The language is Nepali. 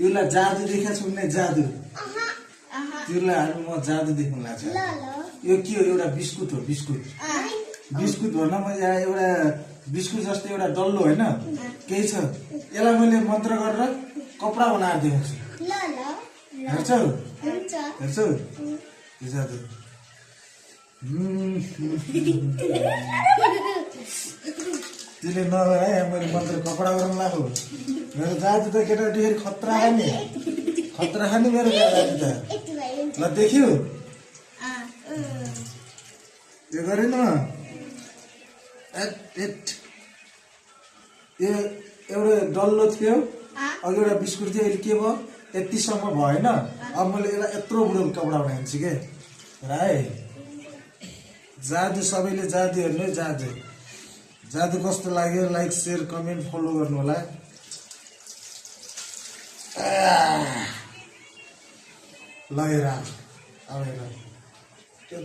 तिमीलाई जादु देखेको छु भने जादु तिमीलाई म जादु देख्नु लाग्छ यो के हो एउटा बिस्कुट हो बिस्कुट बिस्कुट भन्न म यहाँ एउटा बिस्कुट जस्तो एउटा डल्लो होइन केही छ यसलाई मैले मन्त्र गरेर कपडा बनाएर देखाउँछु हेर्छौ हेर्छौ यो जादु तिमीले नगर है मैले मन्त्र कपडा गर्न लाग्यो मेरो जादु त केटाकेटी खतरा खाने मेरो जादु त ल देख्यो यो गरेन यो एउटा डल्लो थियो अघि एउटा बिस्कुट थियो अहिले के भयो यतिसम्म भयो होइन अब मैले यसलाई यत्रो बुढो कपडा बनाइदिन्छु के है जादु सबैले जादु हेर्नु है जादु जादु कस्तो लाग्यो लाइक शेयर कमेन्ट फलो गर्नु होला ल हेर अब हेर